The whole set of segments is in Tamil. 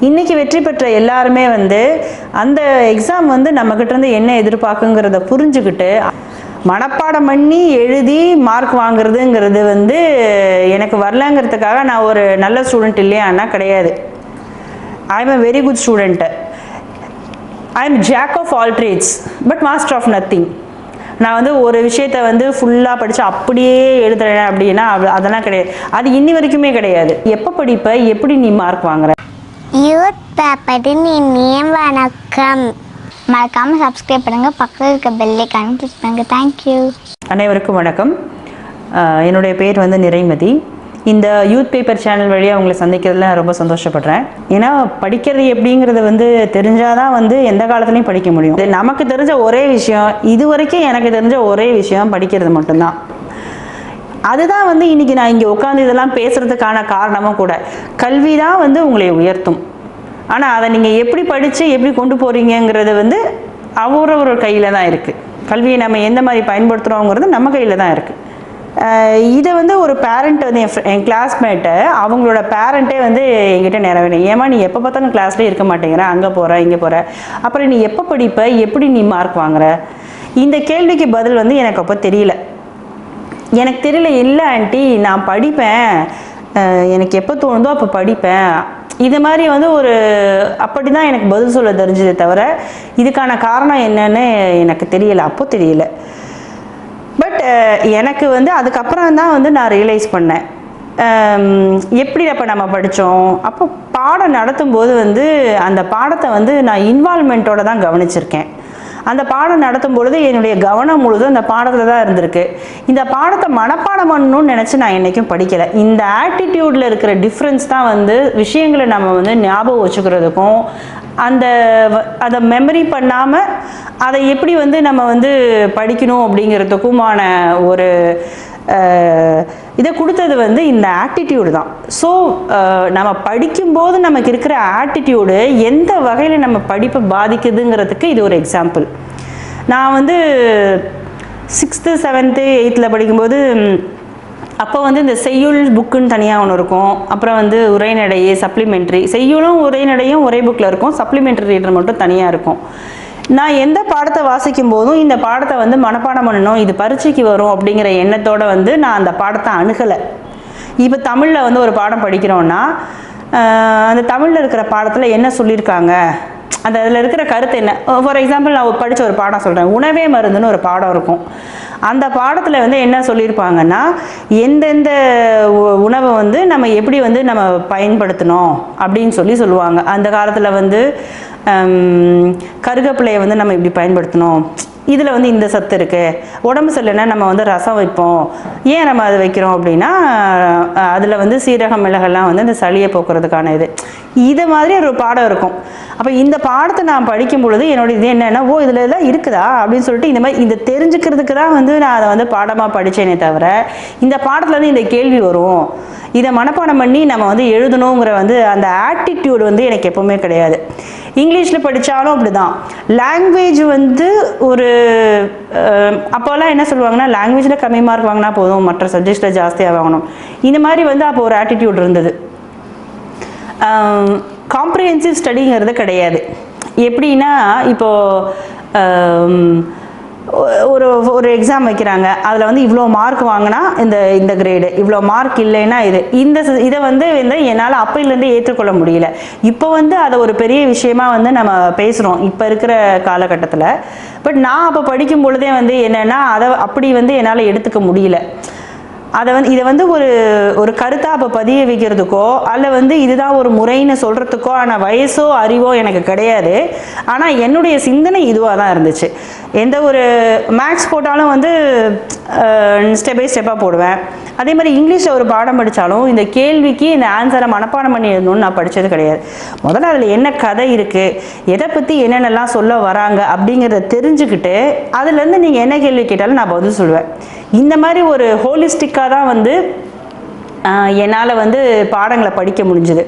இன்றைக்கி வெற்றி பெற்ற எல்லாருமே வந்து அந்த எக்ஸாம் வந்து நம்மக்கிட்ட இருந்து என்ன எதிர்பார்க்குங்கிறத புரிஞ்சுக்கிட்டு மனப்பாடம் பண்ணி எழுதி மார்க் வாங்குறதுங்கிறது வந்து எனக்கு வரலங்கிறதுக்காக நான் ஒரு நல்ல ஸ்டூடெண்ட் இல்லையான்னா கிடையாது. I am a very good student. I am jack of all trades but master of nothing. நான் வந்து ஒரு விஷயத்த வந்து ஃபுல்லாக படித்து அப்படியே எழுதுறேன் அப்படின்னா அதெல்லாம் கிடையாது. அது இன்னி வரைக்குமே கிடையாது. எப்போ படிப்ப, எப்படி நீ மார்க் வாங்குற? யூத் பேப்பரின் இனிய வணக்கம். மறக்காமல் சப்ஸ்கிரைப் பண்ணுங்கள், பக்கத்தில் இருக்க பெல் ஐகானை கிளிக் பண்ணுங்கள். தேங்க்யூ. அனைவருக்கும் வணக்கம். என்னுடைய பேர் வந்து நிறைமதி. இந்த யூத் பேப்பர் சேனல் வழியாக உங்களை சந்திக்கிறதுல ரொம்ப சந்தோஷப்படுறேன். ஏன்னா படிக்கிறது எப்படிங்கிறது வந்து தெரிஞ்சாதான் வந்து எந்த காலத்துலையும் படிக்க முடியும். நமக்கு தெரிஞ்ச ஒரே விஷயம், இது வரைக்கும் எனக்கு தெரிஞ்ச ஒரே விஷயம் படிக்கிறது மட்டும்தான். அதுதான் வந்து இன்றைக்கி நான் இங்கே உட்காந்து இதெல்லாம் பேசுகிறதுக்கான காரணமும் கூட. கல்வி தான் வந்து உங்களை உயர்த்தும். ஆனால் அதை நீங்கள் எப்படி படித்து எப்படி கொண்டு போகிறீங்கிறது வந்து அவரவர் கையில் தான் இருக்குது. கல்வியை நம்ம எந்த மாதிரி பயன்படுத்துகிறோங்கிறது நம்ம கையில் தான் இருக்குது. இதை வந்து ஒரு பேரண்ட் வந்து என் கிளாஸ்மேட்டை அவங்களோட பேரண்ட்டே வந்து என்கிட்ட நிறைவேறேன். ஏமா நீ எப்போ பார்த்தாலும் கிளாஸ்லேயே இருக்க மாட்டேங்கிற, அங்கே போகிற இங்கே போகிற, அப்புறம் நீ எப்போ படிப்ப, எப்படி நீ மார்க் வாங்குற? இந்த கேள்விக்கு பதில் வந்து எனக்கு அப்போ தெரியல. இல்லை ஆண்டி, நான் படிப்பேன், எனக்கு எப்போ தோணுதோ அப்போ படிப்பேன். இது மாதிரி வந்து அப்படி தான் எனக்கு பதில் சொல்ல தெரிஞ்சதே தவிர இதுக்கான காரணம் என்னன்னு எனக்கு தெரியலை, அப்போ தெரியல. பட் எனக்கு வந்து அதுக்கப்புறம் தான் வந்து நான் ரியலைஸ் பண்ணேன், எப்படி அப்போ நம்ம படித்தோம். அப்போ பாடம் நடத்தும்போது வந்து அந்த பாடத்தை வந்து நான் இன்வால்மெண்ட்டோடு தான் கவனிச்சிருக்கேன். அந்த பாடம் நடத்தும் பொழுது என்னுடைய கவனம் முழுதும் அந்த பாடத்தில் தான் இருந்திருக்கு. இந்த பாடத்தை மனப்பாடம் பண்ணணும்னு நினச்சி நான் என்றைக்கும் படிக்கலை. இந்த ஆட்டிடியூடில் இருக்கிற டிஃப்ரென்ஸ் தான் வந்து விஷயங்களை நம்ம வந்து ஞாபகம் வச்சுக்கிறதுக்கும் அதை மெமரி பண்ணாமல் அதை எப்படி வந்து நம்ம வந்து படிக்கணும் அப்படிங்கிறதுக்குமான ஒரு இதை கொடுத்தது வந்து இந்த ஆட்டிடியூடு தான். ஸோ நம்ம படிக்கும்போது நமக்கு இருக்கிற ஆட்டிடியூடு எந்த வகையில் நம்ம படிப்பை பாதிக்குதுங்கிறதுக்கு இது ஒரு எக்ஸாம்பிள். நான் வந்து 6th 7th 8th படிக்கும்போது அப்போ வந்து இந்த செய்யுள் புக்குன்னு தனியாக ஒன்று இருக்கும். அப்புறம் வந்து உரைநடை, சப்ளிமெண்ட்ரி. செய்யுளும் உரைநடையும் ஒரே புக்கில் இருக்கும், சப்ளிமெண்ட்ரி ரீடர் மட்டும் தனியாக இருக்கும். நான் எந்த பாடத்தை வாசிக்கும் போதும் இந்த பாடத்தை வந்து மனப்பாடம் பண்ணணும், இது பரீட்சைக்கு வரும் அப்படிங்கிற எண்ணத்தோடு வந்து நான் அந்த பாடத்தை அணுகலை. இப்போ தமிழில் வந்து ஒரு பாடம் படிக்கிறோன்னா அந்த தமிழில் இருக்கிற பாடத்தில் என்ன சொல்லியிருக்காங்க, அதில் இருக்கிற கருத்து என்ன. ஃபார் எக்ஸாம்பிள் நான் படித்த ஒரு பாடம் சொல்கிறேன், உணவே மருந்துன்னு ஒரு பாடம் இருக்கும். அந்த பாடத்தில் வந்து என்ன சொல்லியிருப்பாங்கன்னா, எந்தெந்த உணவை வந்து நம்ம எப்படி வந்து நம்ம பயன்படுத்தணும் அப்படின்னு சொல்லுவாங்க. அந்த காலத்தில் வந்து கருகப்பிள்ளையை வந்து நம்ம இப்படி பயன்படுத்தணும், இதில் வந்து இந்த சத்து இருக்குது, உடம்பு சரியில்லைன்னா நம்ம வந்து ரசம் வைப்போம், ஏன் நம்ம அதை வைக்கிறோம் அப்படின்னா அதில் வந்து சீரகம் மிளகெல்லாம் வந்து இந்த சளியை போக்குறதுக்கான இது மாதிரி ஒரு பாடம் இருக்கும். அப்போ இந்த பாடத்தை நான் படிக்கும் பொழுது என்னோட இது என்னென்னா, இதில் எல்லாம் இருக்குதா அப்படின்னு சொல்லிட்டு இந்த மாதிரி இந்த தெரிஞ்சுக்கிறதுக்கு தான் வந்து நான் அதை வந்து பாடமாக படித்தேனே தவிர இந்த பாடத்தில் வந்து இந்த கேள்வி வரும், இதை மனப்பாடம் பண்ணி நம்ம வந்து எழுதணுங்கிற வந்து அந்த ஆட்டிடியூடு வந்து எனக்கு எப்போவுமே கிடையாது. இங்கிலீஷில் படித்தாலும் அப்படி தான். லாங்குவேஜ் வந்து ஒரு அப்போல்லாம் என்ன சொல்லுவாங்கன்னா, லாங்குவேஜில் கம்மி மார்க் வாங்கினா போதும், மற்ற சப்ஜெக்ட்ஸில் ஜாஸ்தியாக வாங்கணும். இந்த மாதிரி வந்து அப்போ ஒரு ஆட்டிடியூட் இருந்தது. காம்ப்ரிஹென்சிவ் ஸ்டடிங்கிறது கிடையாது. எப்படின்னா இப்போது ஒரு எக்ஸாம் வைக்கிறாங்க, அதில் வந்து இவ்வளோ மார்க் வாங்கினா இந்த கிரேடு, இவ்வளோ மார்க் இல்லைன்னா இதை வந்து என்னால் அப்பையிலேருந்தே ஏற்றுக்கொள்ள முடியல. இப்போ வந்து அதை ஒரு பெரிய விஷயமா வந்து நம்ம பேசுகிறோம் இப்போ இருக்கிற காலகட்டத்தில். பட் நான் அப்போ படிக்கும் பொழுதே வந்து என்னென்னா அதை அப்படி வந்து என்னால் எடுத்துக்க முடியல. இதை வந்து ஒரு கருத்தாக அப்போ பதிய வைக்கிறதுக்கோ அல்ல வந்து இதுதான் ஒரு முறைன்னு சொல்கிறதுக்கோ ஆன வயசோ அறிவோ எனக்கு கிடையாது. ஆனால் என்னுடைய சிந்தனை இதுவாக தான் இருந்துச்சு. எந்த ஒரு மேக்ஸ் போட்டாலும் வந்து ஸ்டெப் பை ஸ்டெப்பாக போடுவேன். அதே மாதிரி இங்கிலீஷில் ஒரு பாடம் படித்தாலும் இந்த கேள்விக்கு இந்த ஆன்சரை மனப்பாடம் பண்ணி எழுதணும்னு நான் படித்தது கிடையாது. முதல்ல அதில் என்ன கதை இருக்குது, எதை பற்றி என்னென்னலாம் சொல்ல வராங்க அப்படிங்கிறத தெரிஞ்சுக்கிட்டு அதுலேருந்து நீங்கள் என்ன கேள்வி கேட்டாலும் நான் பதில் சொல்லுவேன். இந்த மாதிரி ஒரு ஹோலிஸ்டிக்காக தான் வந்து என்னால் வந்து பாடங்களை படிக்க முடிஞ்சுது.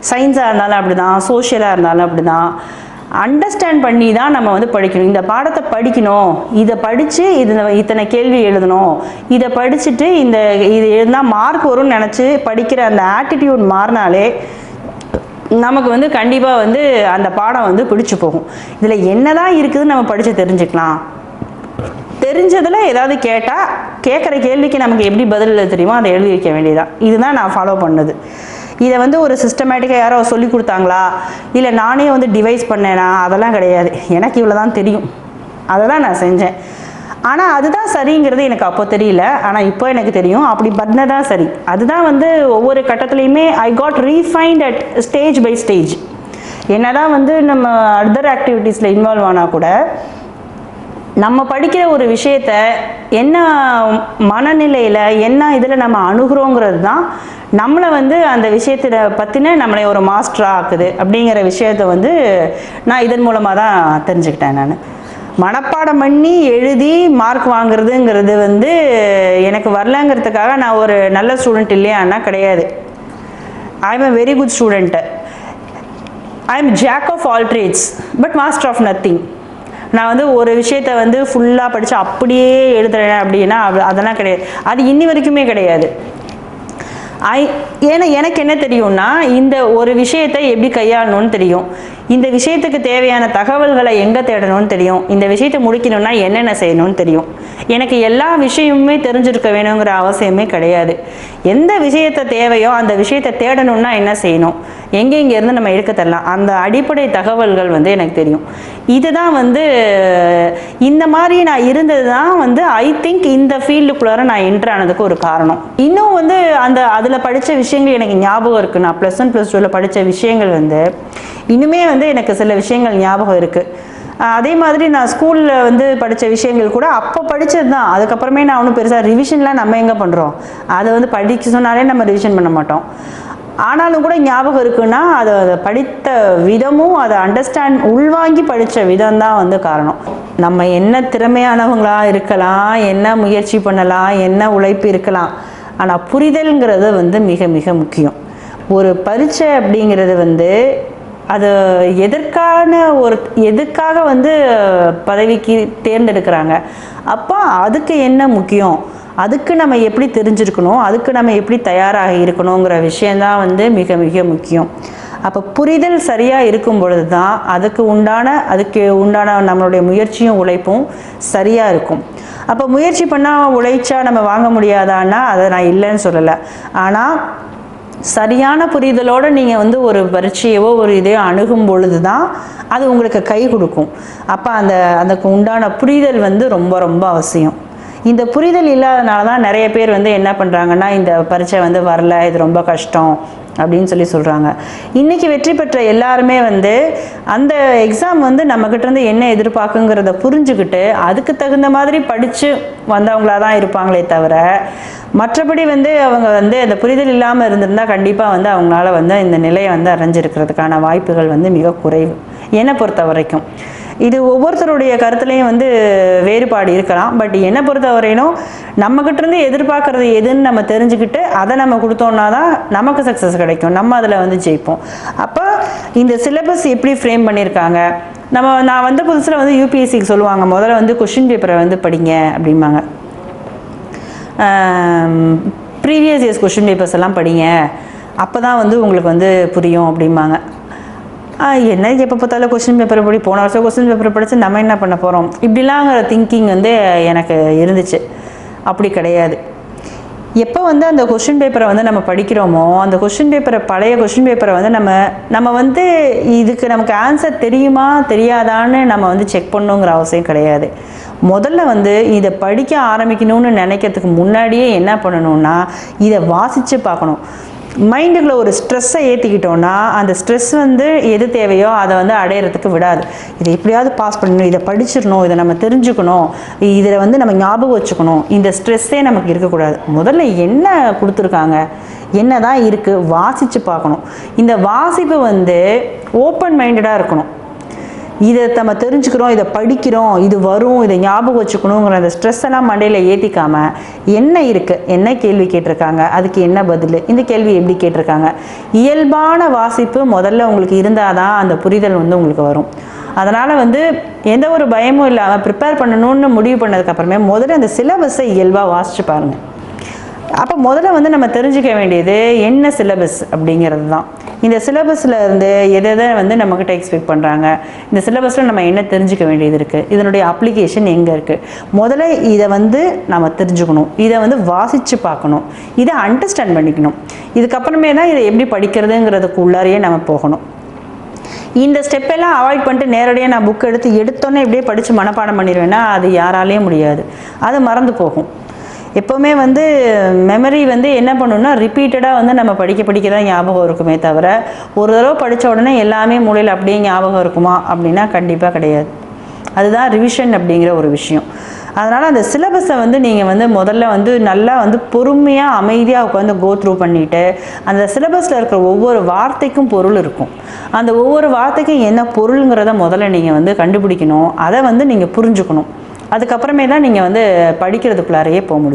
சயின்ஸாக இருந்தாலும் அப்படி தான், சோஷியலாக இருந்தாலும் அப்படி தான். அண்டர்ஸ்டாண்ட் பண்ணி தான் நம்ம வந்து படிக்கணும். இந்த பாடத்தை படிக்கணும், இதை படித்து இத்தனை கேள்வி எழுதணும், இதை படிச்சுட்டு இது எழுதினா மார்க் வரும்னு நினச்சி படிக்கிற அந்த ஆட்டிடியூட் மாறினாலே நமக்கு வந்து கண்டிப்பாக வந்து அந்த பாடம் வந்து பிடிச்சி போகும். இதில் என்னதான் இருக்குதுன்னு நம்ம படித்து தெரிஞ்சுக்கலாம். தெரிஞ்சதில் ஏதாவது கேட்டால் கேட்குற கேள்விக்கு நமக்கு எப்படி பதில் எழுத தெரியுமோ அதை எழுதி வைக்க வேண்டியதான். இதுதான் நான் ஃபாலோ பண்ணது. இதை வந்து ஒரு சிஸ்டமேட்டிக்காக யாரோ சொல்லி கொடுத்தாங்களா இல்லை நானே வந்து டிவைஸ் பண்ணேனா, அதெல்லாம் கிடையாது. எனக்கு இவ்வளோ தான் தெரியும், அதை தான் நான் செஞ்சேன். ஆனால் அதுதான் சரிங்கிறது எனக்கு அப்போ தெரியல, ஆனால் இப்போ எனக்கு தெரியும். அப்படி பண்ணதான் சரி. அதுதான் வந்து ஒவ்வொரு கட்டத்துலையுமே I got refined at stage by stage. என்னதான் வந்து நம்ம அதர் ஆக்டிவிட்டீஸில் இன்வால்வ் ஆனால் கூட நம்ம படிக்கிற ஒரு விஷயத்த என்ன மனநிலையில் என்ன இதில் நம்ம அணுகிறோங்கிறது தான் நம்மளை வந்து அந்த விஷயத்தை பற்றின நம்மளை ஒரு மாஸ்டராக ஆக்குது அப்படிங்கிற விஷயத்த வந்து நான் இதன் மூலமாக தான் தெரிஞ்சுக்கிட்டேன். நான் மனப்பாடம் பண்ணி எழுதி மார்க் வாங்குறதுங்கிறது வந்து எனக்கு வரலங்கிறதுக்காக நான் ஒரு நல்ல ஸ்டூடெண்ட் இல்லையான்னா கிடையாது. I am a very good student. I am jack of all trades but master of nothing. நான் வந்து ஒரு விஷயத்த வந்து ஃபுல்லாக படித்து அப்படியே எழுதுறேன் அப்படின்னா அதெல்லாம் கிடையாது. அது இன்னி வரைக்குமே கிடையாது. ஏன்னா எனக்கு என்ன தெரியும்னா, இந்த ஒரு விஷயத்தை எப்படி கையாளணும்னு தெரியும், இந்த விஷயத்துக்கு தேவையான தகவல்களை எங்கே தேடணும்னு தெரியும், இந்த விஷயத்தை முடிக்கணும்னா என்னென்ன செய்யணும்னு தெரியும். எனக்கு எல்லா விஷயமுமே தெரிஞ்சிருக்க வேணுங்கிற அவசியமே கிடையாது. எந்த விஷயத்தை தேவையோ அந்த விஷயத்தை தேடணும்னா என்ன செய்யணும், எங்கேருந்து நம்ம எடுக்க தரலாம், அந்த அடிப்படை தகவல்கள் வந்து எனக்கு தெரியும். இதுதான் வந்து இந்த மாதிரி நான் இருந்தது தான் வந்து ஐ திங்க் இந்த ஃபீல்டுக்குள்ளார நான் என்ட்ரு ஆனதுக்கு ஒரு காரணம். இன்னும் வந்து அதில் படித்த விஷயங்கள் எனக்கு ஞாபகம் இருக்குது. நான் +1 +2 படித்த விஷயங்கள் வந்து இன்னுமே வந்து எனக்கு சில விஷயங்கள் ஞாபகம் இருக்குது. அதே மாதிரி நான் ஸ்கூலில் வந்து படித்த விஷயங்கள் கூட அப்போ படித்தது தான். அதுக்கப்புறமே நான் ஒன்றும் பெருசாக ரிவிஷன்லாம் நம்ம எங்கே பண்ணுறோம், அதை வந்து படிக்க சொன்னாலே நம்ம ரிவிஷன் பண்ண மாட்டோம். ஆனாலும் கூட ஞாபகம் இருக்குன்னா அதை படித்த விதமும் அதை உள்வாங்கி படித்த விதம் தான் வந்து காரணம். நம்ம என்ன திறமையானவங்களாக இருக்கலாம், என்ன முயற்சி பண்ணலாம், என்ன உழைப்பு இருக்கலாம், ஆனால் புரிதல்ங்கிறது வந்து மிக மிக முக்கியம். ஒரு பரீட்சை அப்படிங்கிறது வந்து அது எதுக்காக வந்து பதவிக்கு தேர்ந்தெடுக்கிறாங்க, அப்போ அதுக்கு என்ன முக்கியம், அதுக்கு நம்ம எப்படி தெரிஞ்சிருக்கணும், அதுக்கு நம்ம எப்படி தயாராக இருக்கணுங்கிற விஷயந்தான் வந்து மிக மிக முக்கியம். அப்போ புரிதல் சரியாக இருக்கும் பொழுது தான் அதுக்கு உண்டான நம்மளுடைய முயற்சியும் உழைப்பும் சரியாக இருக்கும். அப்போ முயற்சி பண்ணால் உழைச்சா நம்ம வாங்க முடியாதான்னா அதை நான் இல்லைன்னு சொல்லலை. ஆனால் சரியான புரிதலோடு நீங்கள் வந்து ஒரு பரீட்சையவோ ஒரு இதையோ அணுகும் பொழுது தான் அது உங்களுக்கு கை கொடுக்கும். அப்போ அதுக்கு உண்டான புரிதல் வந்து ரொம்ப ரொம்ப அவசியம். இந்த புரிதல் இல்லாதனால தான் நிறைய பேர் வந்து என்ன பண்ணுறாங்கன்னா, இந்த பரீட்சை வந்து வரல, இது ரொம்ப கஷ்டம் அப்படின்னு சொல்கிறாங்க. இன்றைக்கி வெற்றி பெற்ற எல்லாருமே வந்து அந்த எக்ஸாம் வந்து நம்மக்கிட்டேருந்து என்ன எதிர்பார்க்குங்கிறத புரிஞ்சுக்கிட்டு அதுக்கு தகுந்த மாதிரி படித்து வந்தவங்களாக தான் இருப்பாங்களே தவிர, மற்றபடி வந்து அவங்க வந்து அந்த புரிதல் இல்லாமல் இருந்திருந்தால் கண்டிப்பாக வந்து அவங்களால வந்து இந்த நிலையை வந்து அடைஞ்சிருக்கிறதுக்கான வாய்ப்புகள் வந்து மிக குறைவு என்னை பொறுத்த வரைக்கும். இது ஒவ்வொருத்தருடைய கருத்துலையும் வந்து வேறுபாடு இருக்கலாம். பட் என்னை பொறுத்த வரையிலும் நம்மக்கிட்டேருந்து எதிர்பார்க்குறது எதுன்னு நம்ம தெரிஞ்சுக்கிட்டு அதை நம்ம கொடுத்தோன்னா தான் நமக்கு சக்ஸஸ் கிடைக்கும், நம்ம அதில் வந்து ஜெயிப்போம். அப்போ இந்த சிலபஸ் எப்படி ஃப்ரேம் பண்ணியிருக்காங்க, நான் வந்த புதுசில் வந்து யூபிஎஸ்சிக்கு சொல்லுவாங்க, முதல்ல வந்து கொஷின் பேப்பரை வந்து படிங்க அப்படிம்பாங்க. ப்ரீவியஸ் இயர்ஸ் கொஷின் பேப்பர்ஸ் எல்லாம் படிங்க, அப்போ தான் வந்து உங்களுக்கு வந்து புரியும் அப்படிம்பாங்க. என்ன எப்போ பார்த்தாலும் கொஸ்டின் பேப்பரை படி, போன வருஷம் கொஸ்டின் பேப்பரை படித்து நம்ம என்ன பண்ண போகிறோம் இப்படிலாங்கிற திங்கிங் வந்து எனக்கு இருந்துச்சு. அப்படி கிடையாது. எப்போ வந்து அந்த கொஸ்டின் பேப்பரை வந்து நம்ம படிக்கிறோமோ, அந்த கொஸ்டின் பேப்பரை பழைய கொஸ்டின் பேப்பரை வந்து நம்ம வந்து இதுக்கு நமக்கு ஆன்சர் தெரியுமா தெரியாதான்னு நம்ம வந்து செக் பண்ணணுங்கிற அவசியம் கிடையாது. முதல்ல வந்து இதை படிக்க ஆரம்பிக்கணும்னு நினைக்கிறதுக்கு முன்னாடியே என்ன பண்ணணும்னா இதை வாசித்து பார்க்கணும். மைண்டுக்குள்ள ஒரு ஸ்ட்ரெஸ்ஸை ஏற்றிக்கிட்டோன்னா அந்த ஸ்ட்ரெஸ் வந்து எது தேவையோ அதை வந்து அடையிறதுக்கு விடாது. இதை எப்படியாவது பாஸ் பண்ணணும், இதை படிச்சிடணும், இதை நம்ம தெரிஞ்சுக்கணும், இதில் வந்து நம்ம ஞாபகம் வச்சுக்கணும், இந்த ஸ்ட்ரெஸ்ஸே நமக்கு இருக்கக்கூடாது. முதல்ல என்ன கொடுத்துருக்காங்க, என்ன தான் இருக்குது வாசித்து பார்க்கணும். இந்த வாசிப்பு வந்து ஓப்பன் மைண்டடாக இருக்கணும். இதை நம்ம தெரிஞ்சுக்கிறோம், இதை படிக்கிறோம், இது வரும், இதை ஞாபகம் வச்சுக்கணுங்கிற அந்த ஸ்ட்ரெஸ் எல்லாம் மண்டையில் ஏற்றிக்காமல் என்ன இருக்குது, என்ன கேள்வி கேட்டிருக்காங்க, அதுக்கு என்ன பதில், இந்த கேள்வி எப்படி கேட்டிருக்காங்க, இயல்பான வாசிப்பு முதல்ல உங்களுக்கு இருந்தால் தான் அந்த புரிதல் வந்து உங்களுக்கு வரும். அதனால் வந்து எந்த ஒரு பயமும் இல்லாமல் ப்ரிப்பேர் பண்ணணும்னு முடிவு பண்ணதுக்கப்புறமே முதல்ல அந்த சிலபஸை இயல்பாக வாசித்து பாருங்கள். அப்போ முதல்ல வந்து நம்ம தெரிஞ்சுக்க வேண்டியது என்ன சிலபஸ் அப்படிங்கிறது தான். இந்த சிலபஸில் இருந்து எதை வந்து நம்மக்கிட்ட எக்ஸ்பெக்ட் பண்ணுறாங்க, இந்த சிலபஸில் நம்ம என்ன தெரிஞ்சுக்க வேண்டியது இருக்குது, இதனுடைய அப்ளிகேஷன் எங்கே இருக்குது, முதல்ல இதை வந்து நம்ம தெரிஞ்சுக்கணும், இதை வந்து வாசித்து பார்க்கணும், இதை அண்டர்ஸ்டாண்ட் பண்ணிக்கணும். இதுக்கப்புறமே தான் இதை எப்படி படிக்கிறதுங்கிறதுக்கு உள்ளாரையே நம்ம போகணும். இந்த ஸ்டெப்பெல்லாம் அவாய்ட் பண்ணிட்டு நேரடியாக நான் புக் எடுத்தோன்னே இப்படியே படித்து மனப்பாடம் பண்ணிடுவேன்னா அது யாராலேயும் முடியாது, அது மறந்து போகும். எப்போவுமே வந்து மெமரி வந்து என்ன பண்ணணும்னா ரிப்பீட்டடாக வந்து நம்ம படிக்க தான் ஞாபகம் இருக்குமே தவிர ஒரு தடவை படித்த உடனே எல்லாமே மூளையில் அப்படியே ஞாபகம் இருக்குமா அப்படின்னா கண்டிப்பாக கிடையாது. அதுதான் ரிவிஷன் அப்படிங்கிற ஒரு விஷயம். அதனால் அந்த சிலபஸை வந்து நீங்கள் வந்து முதல்ல வந்து நல்லா வந்து பொறுமையாக அமைதியாக உட்காந்து கோ த்ரூ பண்ணிவிட்டு அந்த சிலபஸில் இருக்கிற ஒவ்வொரு வார்த்தைக்கும் பொருள் இருக்கும். அந்த ஒவ்வொரு வார்த்தைக்கும் என்ன பொருளுங்கிறத முதல்ல நீங்கள் வந்து கண்டுபிடிக்கணும், அதை வந்து நீங்கள் புரிஞ்சுக்கணும். அதுக்கப்புறமே தான் நீங்கள் வந்து படிக்கிறதுக்குள்ளாரையே போக முடியும்.